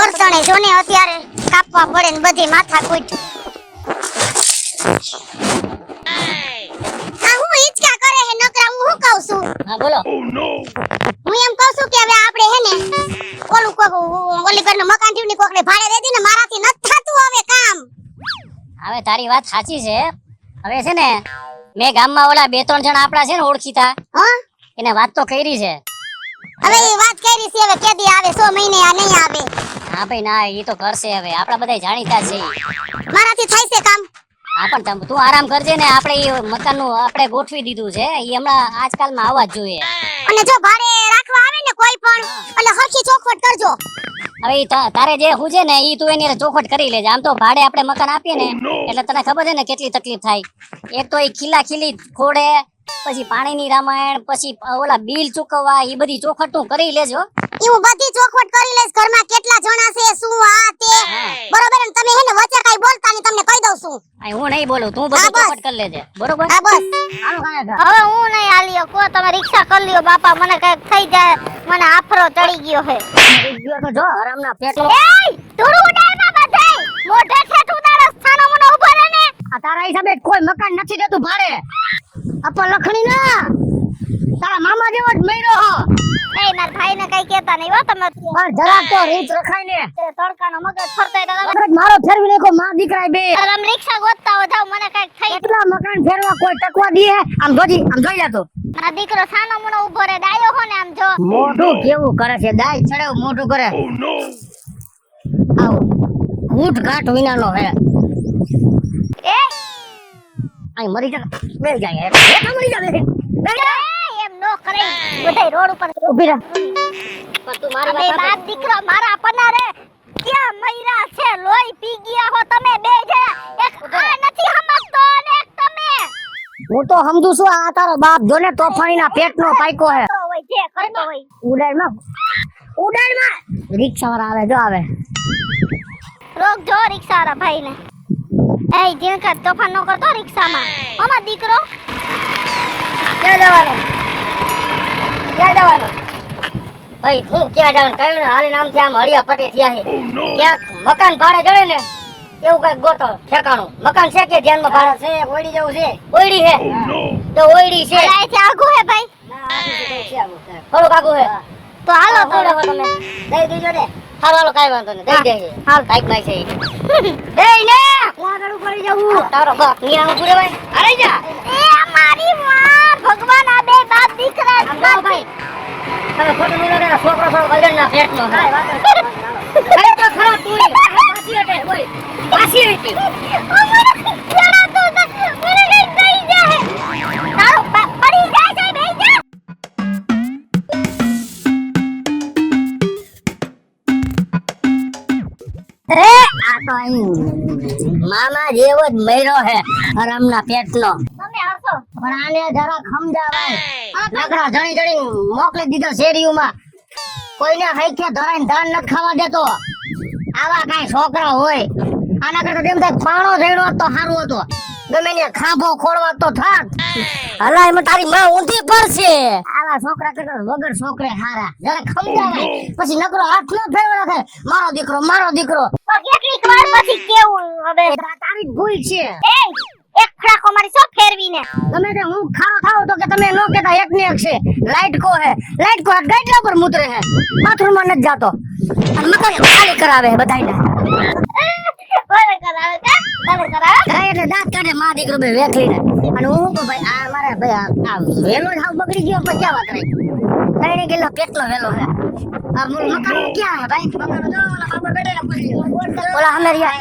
બળતણે જોને અત્યારે કાપવા પડે ને બધી માથા કૂટ આ હું હિચકા કરે હે નકરા હું કહું છું હા બોલો હું એમ કહું છું કે હવે આપણે હે ને ઓલી ઘરનું મકાન થયું ને કોકને ભાડે દે દી ને મારાથી નથી થાતું હવે કામ હવે તારી વાત સાચી છે હવે છે ને મેં ગામમાં ઓલા 2-3 જણા આપડા છે ને ઓળખીતા હા એને વાત તો કરી છે હવે એ વાત કરી છે હવે કેદી આવે 100 મહિને આ નહીં આવે હા ભાઈ ના ઈ તો કરશે હવે આપડા બધા જાણીતા છે મારાથી થાય છે કામ હા પણ તું આરામ કરજે ને આપણે ઈ મકાનનું આપણે ગોઠવી દીધું છે ઈ હમણાં આજકાલમાં આવવા જ જોઈએ અને જો ભાડે રાખવા આવે ને કોઈ પણ એટલે હરખી ચોખવટ કરજો હવે ઈ તારે જે હુજે ને ઈ તું એની ચોખવટ કરી લેજે આમ તો ભાડે આપણે મકાન આપીએ ને એટલે તને ખબર છે ને કેટલી તકલીફ થાય એક તો ઈ ખીલી ખોડે પછી પાણીની રામાયણ પછી ઓલા બિલ ચૂકવવા ઈ બધી ચોખવટ તું કરી લેજો હું બધી ચોખવટ કરી લઈશ ઘરમાં કેટલા જણા છે શું આ તે બરોબર ને તમે હે ને વચ્ચે કાઈ બોલતા ની તમને કહી દઉં છું આ હું નહીં બોલું તું બધી ચોખવટ કરી લેજે બરોબર હા બસ હાલો કાકા હવે હું નહીં આલ્યો કો તમે રિક્ષા કરી લ્યો બાપા મને કઈક થઈ જાય મને આફરો ચડી ગયો હે ગયો તો જો હરામના પેટનો એય તુડું ઉડાડમાં બધાય મોઢે ઠેઠું તારા સ્થાનો મને ઉભો રહે ને આ તારા હિસાબે કોઈ મકાન નથી દેતું ભાડે અપા લખણી ના તારા મામા જેવો જ મૈરો હો એય માર ભાઈને કઈ કહેતા નહીં હો તમે પણ જરાક તો રીત રખાય ને તડકાનો મગજ ફરતાય દાદા મગજ મારો ફેરવી નાખો માં દીકરા બે આરામ રિક્ષા ગોતતા હો જાવ મને કઈક થઈ એટલા મકાન ફેરવા કોઈ ટકવા દે આમ જોઈ જાતો મારા દીકરો સાનો મને ઉભો રહે ડાયો હો ને આમ જો મોઢું કેવું કરે છે દાઈ ચડેવ મોઢું કરે આવ ઊઠ ઘાટ વિનાનો હે એ આઈ મરી જા બે જાય એ મરી જા એમ નો કરે બધાય રોડ ઉપર ઊભી રહે પણ તું મારી બે બાપ દીકરો મારા પના રે ક્યાં મૈરા છે લોહી પી ગયા હો તમે બે જે એક આ નથી સમજતો ને એક તમે હું તો સમજુ છું આ તારો બાપ જોને તોફાણીના પેટનો પાઈકો હે તો હોય જે કરતો હોય ઉડાડમાં રિક્ષા વાળા આવે જો આવે રોક જો રિક્ષા વાળા ભાઈને એય જીણકા તોફાન નો કરતો રિક્ષામાં અમાર દીકરો ક્યાં જવાનું ભાઈ હું ક્યાં જવાનું કયું ને હાલી નામથી આમ હળિયા પટી થયા છે ક્યાંક મકાન ભાડે જડે ને એવું કઈક ગોતો ઠેકાણું મકાન છે કે ધ્યાનમાં ભાડે છે ઓયડી જેવું છે ઓયડી છે તો ઓયડી છે અહીંથી આગું હે ભાઈ થોડુંક આગું હે તો હાલો થોડો તમે દઈ દેજો ને હાલો હાલો કાઈ વાંધો નહીં દઈ દેજે હાલ કાઈક નાઈ છે દઈ ને આગળ પડી જવું તારો બાપ નિયા ઉભો રે ભાઈ અરે જા એ મારી માં ભગવાન આ બે બાપ દીકરા ભાઈ તમે ખોટું ન લગાડો છોકરો ગલડના પેટનો અરે તો ખરા તું પાછી હટે ઓય પાછી હટી અમારા ખીચાડા તો મને કઈ થઈ જાય તારો પડી જાય છે બેઈ જા રે આ તો મામા જેવો જ મૈરો હે હરામના પેટનો તમે હસો પણ આને જરા સમજાવાય નકરા જણી મોકલી દીધો શેરીઓમાં કોઈને હૈખે ધરાઈને ધાન ન ખાવા દેતો આવા કાઈ છોકરા હોય આના કરતા તેમ થાય પાણો જઈડો તો સારું હતો ગમે ને ખાંભો ખોળવા તો થાક હલાય માં તારી માં ઊંધી પડશે આવા છોકરા કરતા વગર છોકરે હારા જરા સમજાવાય પછી નકરો હાથ ન ફેરવા રાખે મારો દીકરો તો કેટલીક વાર પછી કેવું હવે તારી જ ભૂલ છે એ એક ખડાકો મારી સો ફેરવીને ગમે તે હું ખાવા ખાવ તો કે તમે નો કેતા એક ને એક છે લાઈટ કો ગાઈડલા પર મુતરે હે બાથરૂમ માં નથી જાતો અને મકાન ખાલી કરાવે બધાયને બોલે કરાવે એટલે દાંત કાઢે માં દીકરો બે વેખલીને અને હું તો ભાઈ આ મારે ભાઈ આ વેલો જ હાવ બગડી ગયો પછી ક્યાં વાત રહી કઈ ગયેલો પેટનો વેલો હે આ મકાન ક્યાં હે ભાઈ મકાન જો ઓલા બાબા બેઠેલા પૂછી ઓલા હમેરિયા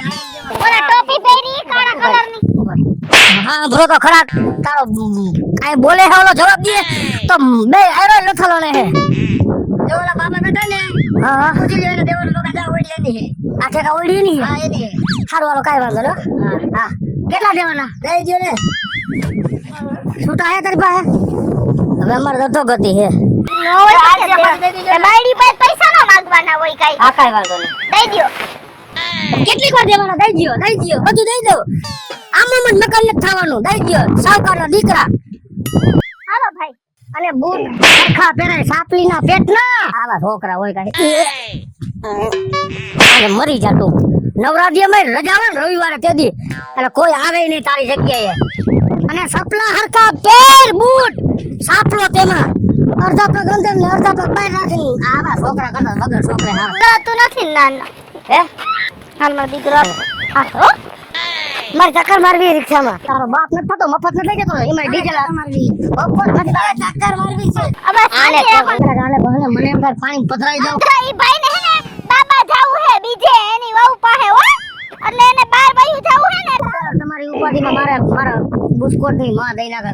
ઓલા ટોપી પહેરી કાળા કલરની હા ભરો તો ખરા તારો કાઈ બોલે હે ઓલો જવાબ દે તો બે આરો લથલો ને હે જો ઓલા બાબા બેઠા ને હા પૂછી લે દેવલ નો કાજા ઓડી લેની હે આ ઠેકા ઓડી ની હા એની હારું હાલો કાઈ વાંધો ન હા કેટલા દેવાના દઈ દયો ને છૂટા હે તારી પાસે હવે અમાર દતો ગતિ હે નો બાયડી પાસે પૈસા નો માંગવાના હોય કાઈ આ કાઈ વાંધો નહીં દઈ દયો કેટલી વાર દેવાના દઈ દયો બધું દઈ દો આમાં મન મકાન ન થવાનું દઈ દયો સાવકારના દીકરા હાલો ભાઈ અને બૂટ સરખા પહેરાય સાપલીના પેટના આવા છોકરા હોય કાઈ અરે મરી જા તું. નવરાત્રી અમે રજા આવે ને રવિવારે તે દી એટલે કોઈ આવે નહીં તારી જગ્યાએ. અને સપલા હરકા પેર બૂટ સાપલો તેમાં અડધા પગ અંદર ને અડધા પગ બહાર રાખીને આવા છોકરા કરતા વગર છોકરે હાવ. તું નથી નાના હે હાલમાં દીકરો હા મારે ચક્કર મારવી રિક્ષામાં. તારો બાપ નથી થતો મફત નથી લઈ જતો એમાં ડીઝલ મારવી મફત નથી તારે ચક્કર મારવી છે. હવે આને આને ભલે મને એમ થાય પાણી પધરાઈ જાવ. ઈ ભાઈ ને હે ને બાબા જાવું હે બીજે એની વહુ પાસે હો એટલે એને બાર બાયું જાવું હે ને તમારી ઉપાધિમાં મારા બુસ્કોટ ની માં દઈ નાખે.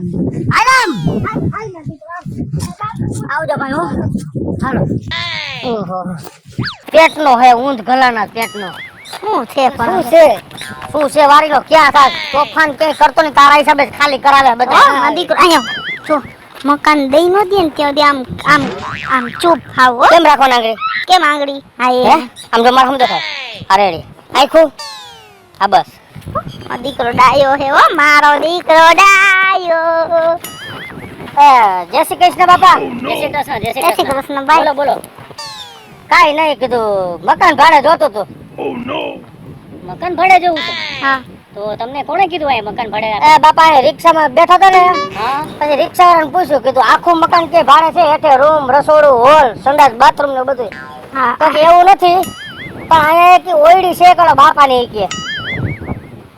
આરામ આવજો ભાઈ હો. હાલો. ઓહો પેટનો હે ઊંધ ગલાના પેટનો. શું છે પણ શું છે વારી લો ક્યાં થાય તોફાન કે કરતો ને તારા હિસાબે જ ખાલી કરાવે બધા. આ દીકરો અહીંયા જો મકાન દઈ નો દે ને ત્યાં આમ આમ આમ ચૂપ થાવ હો. કેમ રાખો નાગરી કેમ આંગળી હા હે એ આમ જો માર સમજો થાય. અરે રે આખું આ બસ. આ દીકરો ડાયો હે હો મારો દીકરો ડાયો. જય શ્રી કૃષ્ણ બાપા. જય શ્રી કૃષ્ણ. જય જય શ્રી કૃષ્ણ ભાઈ. બોલો બોલો. કાઈ નહીં કીધું મકાન ભાડે જોતો તો. મકાન ભાડે જોવું તો હા તો તમને કોણે કીધું આ મકાન ભાડે? એ બાપા એ રિક્ષામાં બેઠા હતા ને હા પછી રિક્ષાવાળાને પૂછ્યું કીધું આખું મકાન કે ભાડે છે એટલે રૂમ રસોડું હોલ સંડાસ બાથરૂમ ને બધું. હા તો કે એવું નથી પણ અહીંયા કે ઓયડી છે કળો બાપાની કે.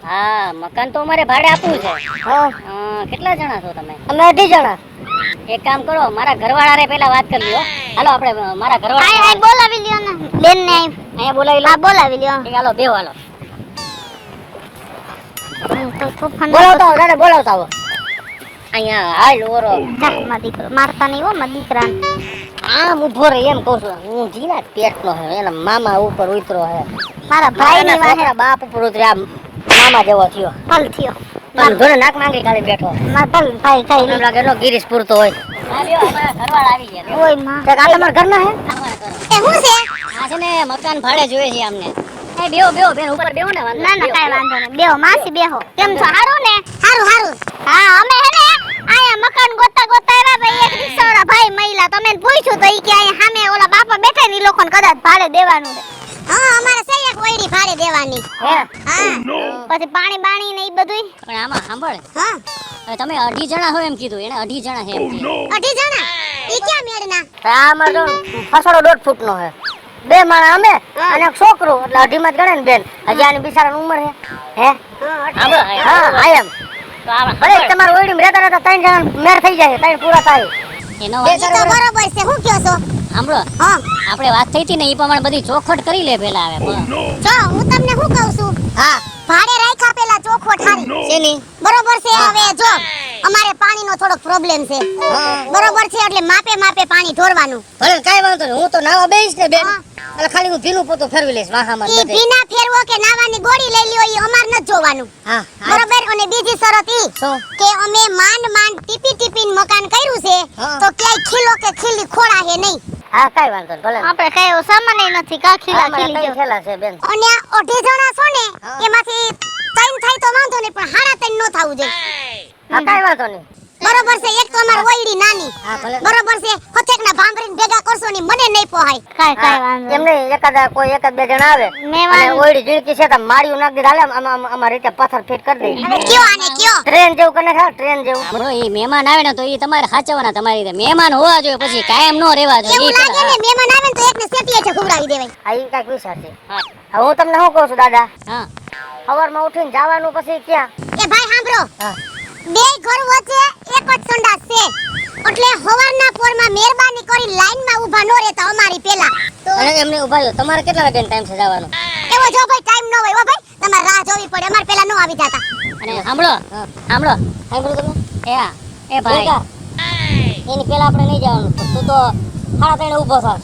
હા મકાન તો અમારે ભાડે આપવું છે. હા કેટલા જણા છો તમે? અમે 18 જણા. એક કામ કરો મારા ઘરવાળા રે પહેલા વાત કરી લ્યો. હાલો આપણે મારા ઘરવાળા આય બોલાવી લ્યો ને બેન ને અહીંયા બોલાવી લો. હા બોલાવી લ્યો. હાલો બેહો હાલો. તો તોફાન બોલાવતા આવો દાદા બોલાવતા આવો. અહીંયા હાલ ઓરો માં દીકરો મારતા નહીં હો માં દીકરા. આમ ઉભો રે એમ કહું છું હું જીના પેટનો હે એના મામા ઉપર ઉતરો હે. મારા ભાઈ ની વાહે મારા બાપ ઉપર ઉતર્યા મામા જેવો થયો. ફલ થયો પણ ધોરે નાક માંગી કાઢી બેઠો. માર ફલ ભાઈ કઈ એમ લાગે નો ગિરીશ પૂરતો હોય. આ લ્યો અમારા ઘરવાળા આવી ગયા. ઓય માં તે આ તમારા ઘરના હે? એ હું છે આ છે ને મકાન ભાડે જોઈએ છે અમને. એ બેહો બેહો બેન ઉપર બેહો ને વાંધો ના ના કાઈ વાંધો નહીં બેહો માસી બેહો કેમ છો હારું ને હારું હારું હા અમે હે ને આયા મકાન ગોતા ગોતા આવ્યા ભાઈ એક રિક્ષાવાળા ભાઈ મહિલા તમે પૂછ્યું તો ઈ કે આયા સામે ઓલા બાપા બેઠા ને ઈ લોકોને કદાચ ભાડે દેવાનું છે હા અમારે છે એક ઓયડી ભાડે દેવાની હે હા પછી પાણી બાણી ને ઈ બધુંય પણ આમાં સાંભળ હા હવે તમે 2.5 જણા હો એમ કીધું એને 2.5 જણા છે એમ કીધું. 2.5 જણા ઈ ક્યાં મેળના આમાં તો ફસડો 1.5 ફૂટનો હે. બે માણા અમે અને એક છોકરો એટલે 2.5 માં જ ગણે ને બેન. હજી આની બિચારાની ઉંમર હે હા આઈ એમ ભલે તમારે ઓયડીમાં રહેતા રહેતા 3 જણા મેર થઈ જાય 3 પૂરા થાય એનો એ તો બરોબર છે હું કયો છો સાંભળો હા આપણે વાત થઈ હતી ને એ પ્રમાણે બધી ચોખવટ કરી લે પેલા આવે જો હું તમને શું કહું છું હા ભાડે રાખ્યા પેલા ચોખવટ હારી શેની બરોબર છે હવે જો અમારે પાણીનો થોડો પ્રોબ્લેમ છે બરોબર છે એટલે માપે માપે પાણી ઢોરવાનું ભલે કાઈ વાંધો નહીં હું તો નાવા બેહીશ ને બેન હા. એટલે ખાલી હું ભીનું પોતું ફેરવી લઈશ વાહામાં ઈ બધે. ભીના ફેરવો કે નાવાની ગોળી લઈ લ્યો ઈ અમાર ન જોવાનું હા બરોબર અને બીજી શરત ઈ શું? કે અમે માંડ માંડ ટીપી ટીપીને મકાન કર્યું છે હા. તો ક્યાંય ખીલો કે ખીલી ખોડા હે નહીં હા કાઈ વાંધો નહીં ભલે આપણે કઈ એવો સામાન નથી કા ખીલા અમારે ખીલી કઈ થેલા છે બેન અને આ 2.5 જણા છો ને હા. એમાંથી 3 થાય તો વાંધો નહીં પણ 3.5 નો થાવું જોઈએ હા કાઈ વાંધો નહીં બરોબર છે એક તો અમાર ઓયડી નાની હા ભલે બરોબર છે હથેકના ભાંભરીને ભેગા કરશો ને મને નહીં પોહાય કાઈ એમ નહીં એકાદ કોઈ એકાદ બે જણા આવે અને ઓયડી ઝીણકી છે તો માળિયું નાખી દે હાલે અમાર રીતે પથ્થર ફિટ કરી દે હવે કયો આને કયો ટ્રેન જેવું કરીને ખા ટ્રેન જેવું બરો ઈ મહેમાન આવે ને તો ઈ તમારે સાચવવાના તમારી રીતે મહેમાન હોવા જોઈએ પછી કાયમ નો રહેવા જોઈએ એવું લાગે ને મહેમાન આવે ને તો એકને સેટીએ છે ખવડાવી દેવાય આ ઈ કાઈક વિચાર છે હવે હું તમને શું કહું છું દાદા હા સવારમાં ઉઠીને જવાનું પછી ક્યાં એ ભાઈ સાંભળો હા બે ઘર વચ્ચે એક જ સંડાસ છે એટલે હવારના પોરમાં મહેરબાની કરી લાઈનમાં ઊભા ન રહેતા અમારી પેલા તો અને એમને ઉભા રહ્યો તમારે કેટલા વાગ્યાનો ટાઈમ છે જવાનો એવો જો ભાઈ ટાઈમ ન હોય હો ભાઈ તમારે રાહ જોવી પડે અમાર પેલા ન આવી જાતા અને સાંભળો તમે એ ભાઈ એની પેલા આપણે નહીં જવાનું તું તો 3:30 ઊભો થાસ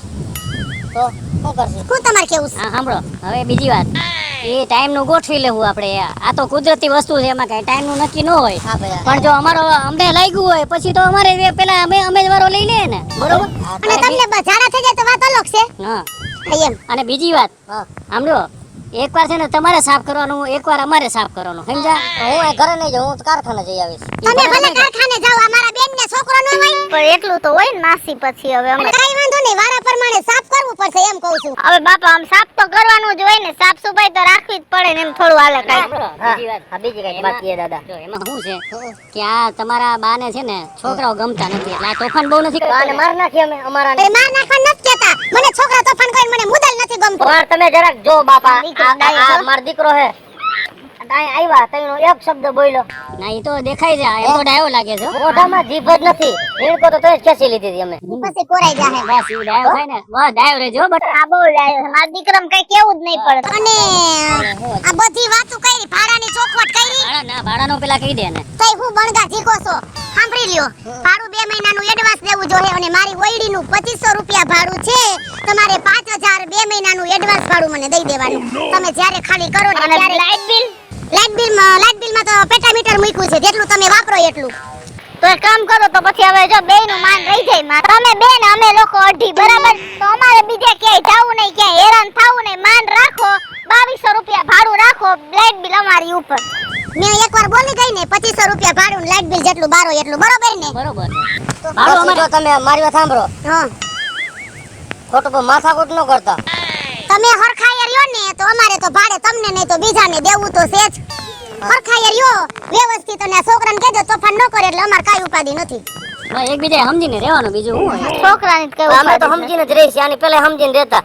તો શું કરશે હું તમારે કેવું છે હા સાંભળો હવે બીજી વાત એ ટાઈમ નું ગોઠવી લેવું આપણે આ તો કુદરતી વસ્તુ છે એમાં કઈ ટાઈમ નું નક્કી ન હોય પણ જો અમારો અમને લાગ્યું હોય પછી તો અમારે પેલા અમે જ વારો લઈ લઈએ ને બરોબર અને તમને બજારા થઈ જાય તો વાત અલગ છે હા એમ અને બીજી વાત સાંભળો એકવાર છે ને તમારે સાફ કરવાનું એકવાર અમારે સાફ કરવાનું સમજા હું ઘરે નહીં જાઉં હું કારખાને જઈ આવીશ તમે ભલે કારખાને જાઓ અમારા બેન ને છોકરો ન હોય પણ એટલું તો હોય ને માસી પછી હવે અમે કઈ વાંધો નહીં બધે વારા પ્રમાણે સાફ કરવું પડશે એમ કહું છું. હવે બાપા આમ સાફ તો કરવાનું જ હોય ને, સાફ સફાઈ તો રાખવી જ પડે ને, એમ થોડું હાલે કાંઈ. બીજી કઈ બાકી છે દાદા. જો એમાં શું છે કે આ તમારા બાને છે ને છોકરાઓ ગમતા નથી એટલે આ તોફાન બહુ નથી તો આને માર નાખી અમે અમારા એ માર નાખવા નથી કહેતા. મને છોકરા તોફાન કરીને મને મુદલ નથી ગમતું. પણ તમે જરાક જો બાપા દીકરો આ ડાયો છો? મારો દીકરો હે અહીં આવ્યા તઈનો એક શબ્દ બોલ્યો ના એ તો દેખાય છે એમ તો ડાયો લાગે છે હો. મોઢામાં જીભ જ નથી ઈણકો તો તોય જ ખેંચી લીધી હતી અમે પછી કોરાઈ જાહે. બસ ઈ ડાયો થાય ને બસ ડાયો રહેજો બટ આ બહુ લાયો છે. મારા દીકરાને કઈ કેવું જ નહીં પડે. અને આ બધી વાતો કરી, ભાડાની ચોખવટ કરી, ભાડાનો પેલા કહી દે ને તઈ હું બણગા ઝીકો છો. સાંભળી લ્યો, ભાડું 2 મહિનાનું એડવાન્સ દેવું જોઈએ અને મારી ઓયડીનું 2500 રૂપિયા ભાડું છે. તમારે 5000 2 મહિનાનું એડવાન્સ ભાડું મને દઈ દેવાનું. તમે જ્યારે ખાલી કરો ને અને ત્યારે લાઇટ બિલ લાઇટ બિલમાં તો પેટામીટર મૂક્યું છે, જેટલું તમે વાપરો એટલું. તો એક કામ કરો તો પછી હવે જો બેયનું માન રહી જાય માં. તમે બે ને અમે લોકો અઢી, બરાબર? તો અમારે બીજે ક્યાંય જાવું નહીં, ક્યાંય હેરાન થાવું નહીં. માન રાખો, 2200 રૂપિયા ભાડું રાખો, લાઇટ બિલ અમારી ઉપર. મેં એકવાર બોલી ગઈ ને 2500 રૂપિયા ભાડું, લાઇટ બિલ જેટલું બારો એટલું, બરોબર ને? બરોબર ભાડું જો તમે મારી વાત સાંભળો હા, ખોટું પણ માથાકૂટ ન કરતા તમે હરખાય રહ્યો ને તો અમારે તો ભાડે તમને નહીં તો બીજાને દેવું તો છે જ. હરખાય રહ્યો વ્યવસ્થિત અને આ છોકરાને કહેજો તોફાન ન કરે એટલે અમાર કાઈ ઉપાધિ નથી. બસ એકબીજા સમજીને રહેવાનું બીજું શું હોય છોકરાને જ કેવું અમે તો સમજીને જ રહીએ છીએ આની પહેલા સમજીને રહેતા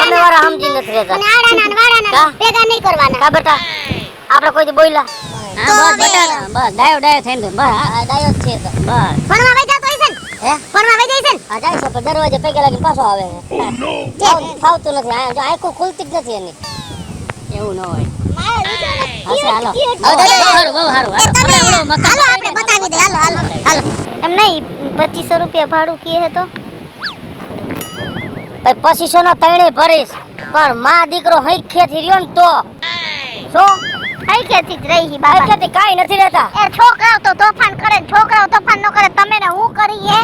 અમે વાળા સમજીને નથી રહેતા અને આડાના ને વાડાના ભેગા નહીં કરવાના. કા બેટા આપણે કોઈ દી બોલ્યા હા બસ બટા બસ ડાયો થઈને બસ આ ડાયો જ છે તો બસ ભણવા વઈ જાતો હશે ને? હે ભણવા વઈ જાય છે ને? આ જાય છે પણ દરવાજે પગે લાગીને પાછો આવે ફાવતું નથી આ જો આંખો ખુલતી જ નથી એની એવું ન હોય મારે હાલો વિચાર બહુ સારું એ તમે હાલો આપણે બતાવી દે. હાલો હાલો હાલો. એમ નહીં, 2500 રૂપિયા ભાડું કીએ હે તો ભાઈ 2500 નો તણે ભરીશ પણ માં દીકરો હૈખેથી રહ્યો ને તો શું હૈકેથી જ રહી બાબા. હૈખેથી કાઈ નથી રહેતા એ છોકરાઓ તો તોફાન કરે, છોકરાઓ તોફાન ન કરે. તમે ને હું કરીએ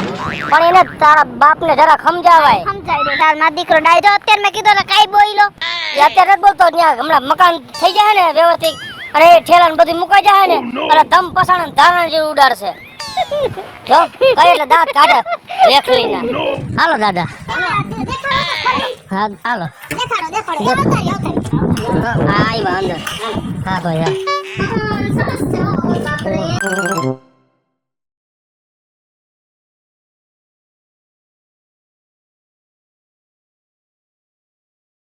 પણ એને તારા બાપને જરા સમજાવાય સમજાવી દે. તાર મારો દીકરો ડાય જો અત્યારે મેં કીધું ને કાઈ બોઈલો. એ અત્યારે જ બોલતો ત્યાં હમણાં મકાન થઈ જાય ને વ્યવસ્થિત અને એ ઠેલા ને બધું મુકાઈ જાય ને એટલે ધમ પસાણ ધારણ જેવું ઉડાડશે જો કઈ એટલે દાંત કાઢે રેખલીના હાલો દાદા હા હાલો દેખાડો દેખાડો. અવતારી અવતારી. હા આવ્યા અંદર હા ભાઈ હા સરસ છે.